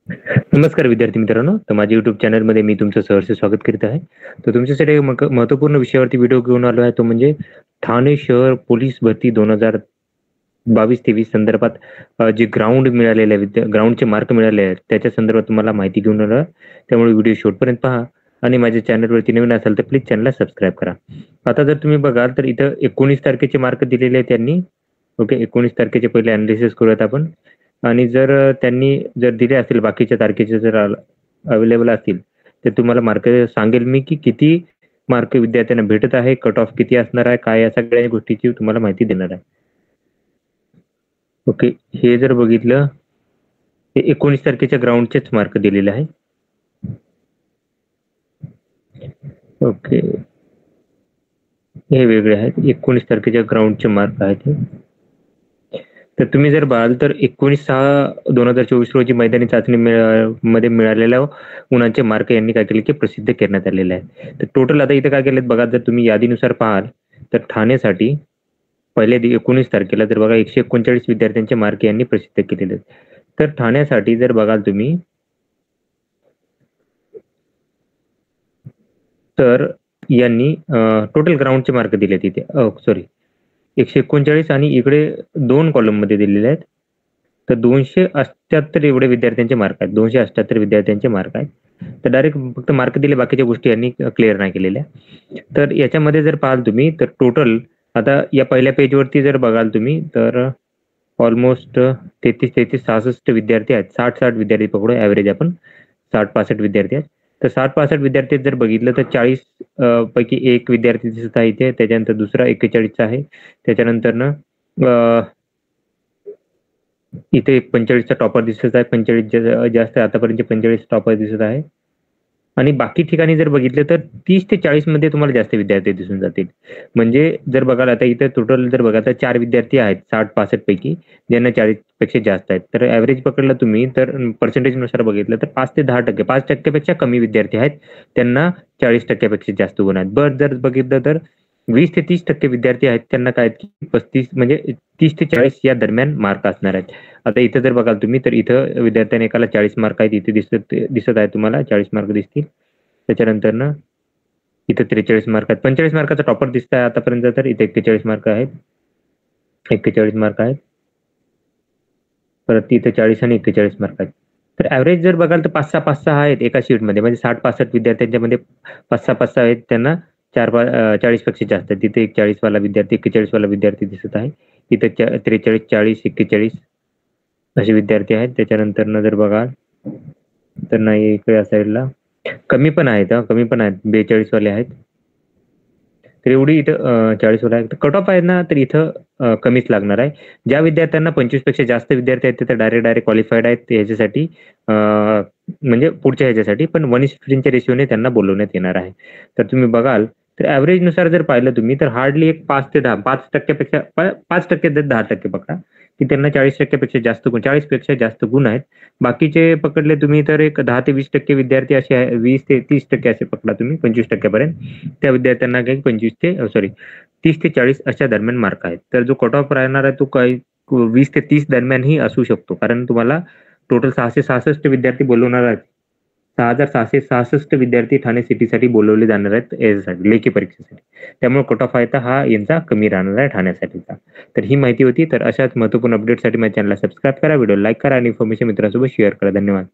नमस्कार विद्यार्थी मित्रांनो. तर माझ्या YouTube चॅनलमध्ये मी तुमचं सहर्ष स्वागत करीत आहे. तर तुमच्यासाठी एक महत्त्वपूर्ण विषयावरती व्हिडिओ घेऊन आलो आहे. तो म्हणजे ठाणे शहर पोलीस भरती 2022-23 संदर्भात जे ग्राउंड मिळालेले आहे, ग्राउंडचे मार्क मिळाले आहेत, त्याच्या संदर्भात तुम्हाला माहिती घेऊन आलो आहे. त्यामुळे व्हिडिओ शेवटपर्यंत पहा आणि माझ्या चॅनलवरती नवीन असाल तर प्लीज चॅनलला सबस्क्राईब करा. आता जर तुम्ही बघाल तर इथं 19 तारखेचे मार्क दिलेले आहेत त्यांनी. ओके, 19 तारखेचे पहिले अनालिसिस करूयात आपण. आणि जर त्यांनी जर दिले असतील बाकीच्या तारखेचे जर अवेलेबल असतील तर तुम्हाला मार्क सांगेल मी की किती मार्क विद्यार्थ्यांना भेटत आहे, कट ऑफ किती असणार आहे, काय या सगळ्या गोष्टीची तुम्हाला माहिती देणार आहे. ओके, हे जर बघितलं हे 19 तारखेच्या ग्राउंडचेच मार्क दिलेले आहे. ओके, हे वेगळे आहेत. 19 तारखेच्या ग्राउंडचे मार्क आहेत हे. तर तुम्ही जर पाहाल तर 19/6/2024 रोजी मैदानी चाचणी मध्ये मिळालेल्या गुणांचे मार्क यांनी काय केले की प्रसिद्ध करण्यात आलेले आहे. तर टोटल आता इथे काय केलेत बघा, जर तुम्ही यादीनुसार पाहाल तर ठाण्यासाठी पहिल्या 19 तारखेला जर बघा 139 विद्यार्थ्यांचे मार्क यांनी प्रसिद्ध केलेले आहेत. तर ठाण्यासाठी जर बघाल तुम्ही तर यांनी टोटल ग्राउंडचे मार्क दिले तिथे. सॉरी, 139 आणि इकडे 2 कॉलम मध्ये दिलेले आहेत. तर 278 एवढे विद्यार्थ्यांचे मार्क आहेत. 278 विद्यार्थ्यांचे मार्क आहेत. तर डायरेक्ट फक्त मार्क दिले, बाकीच्या गोष्टी यांनी क्लिअर नाही केलेल्या. तर याच्यामध्ये जर पाहाल तुम्ही तर टोटल आता या पहिल्या पेजवरती जर बघाल तुम्ही तर ऑलमोस्ट 33-66 विद्यार्थी आहेत. 60-60 विद्यार्थी पकडू, ॲव्हरेज आपण 60-65 विद्यार्थी आहेत. तर 60-65 विद्यार्थी जर बघितलं तर 40 पैकी एक विद्यार्थी दिसत आहे इथे. त्याच्यानंतर दुसरा 41 आहे. त्याच्यानंतर ना इथे 45चा टॉपर दिसत आहे. 45 जास्त आतापर्यंत 45 टॉपर दिसत आहे. आणि बाकी ठिकाणी जर बघितलं तर 30 ते 40 मध्ये तुम्हाला जास्त विद्यार्थी दिसून जातील. म्हणजे जर बघाल आता इथे टोटल जर बघा तर 4 विद्यार्थी आहेत 60-65 पैकी, ज्यांना 40 पेक्षा जास्त आहेत. तर ॲव्हरेज पकडलं तुम्ही तर पर्सेंटेजनुसार बघितलं तर 5 ते 10%, 5% पेक्षा कमी विद्यार्थी आहेत, त्यांना 40% पेक्षा जास्त गुण आहेत. बरं, जर बघितलं तर 20 ते 30% विद्यार्थी आहेत, त्यांना काय 35 म्हणजे 30 ते 40 या दरम्यान मार्क असणार आहेत. आता इथं जर बघाल तुम्ही तर इथं विद्यार्थ्यांना एकाला 40 मार्क आहेत. इथे दिसत आहे तुम्हाला 40 मार्क दिसतील. त्याच्यानंतर ना इथं 43 मार्क आहेत. 45 मार्काचा टॉपर दिसत आहे आतापर्यंत. तर इथे 41 मार्क आहेत. 41 मार्क आहेत. परत इथे 40 आणि 41 मार्क आहेत. तर ॲव्हरेज जर बघाल तर 5-6 आहेत एका शीटमध्ये. म्हणजे 60-65 विद्यार्थ्यांच्या मध्ये 5-6 आहेत, त्यांना 40 पेक्षा जास्त आहेत. तिथे एक 40 वाला विद्यार्थी, 41 वाला विद्यार्थी दिसत आहे. इथे 43, 40, 41 असे विद्यार्थी आहेत. त्याच्यानंतर जर बघाल तर नाही, इकडे या साईडला कमी पण आहेत. कमी पण आहेत, 42 वाले आहेत. तर एवढी इथं 40 वाले आहेत. कट ऑफ आहे ना, तर इथं कमीच लागणार आहे. ज्या विद्यार्थ्यांना 25 पेक्षा जास्त विद्यार्थी आहेत ते तर डायरेक्ट क्वालिफाईड आहेत ह्याच्यासाठी, म्हणजे पुढच्या ह्याच्यासाठी. पण 1:15च्या रेशिओने त्यांना बोलवण्यात येणार आहे. तर तुम्ही बघाल तर ॲव्हरेजनुसार जर पाहिलं तुम्ही तर हार्डली एक 5 ते 10, 5% पेक्षा 5% 10% पकडा की त्यांना 40% पेक्षा जास्त गुण, 40 पेक्षा जास्त गुण आहेत. बाकीचे पकडले तुम्ही तर एक 10 ते 20% विद्यार्थी असे आहे, 20 ते 30% असे पकडा तुम्ही, 25% पर्यंत त्या विद्यार्थ्यांना काही 30 ते 40 अशा दरम्यान मार्क आहेत. तर जो कट ऑफ राहणार आहे तो काही 20 ते 30 दरम्यानही असू शकतो, कारण तुम्हाला टोटल 666 विद्यार्थी बोलवणार आहेत. 6,666 विद्यार्थी ठाणे सिटीसाठी बोलवले जाणार आहेत यासाठी, लेखी परीक्षेसाठी. त्यामुळे कट ऑफ आहे तर हा यांचा कमी राहणार आहे ठाण्यासाठीचा. तर ही माहिती होती. तर अशाच महत्त्वपूर्ण अपडेटसाठी माझ्या चॅनलला सबस्क्राईब करा, व्हिडिओ लाईक करा आणि इन्फॉर्मेशन मित्रांसोबत शेअर करा. धन्यवाद.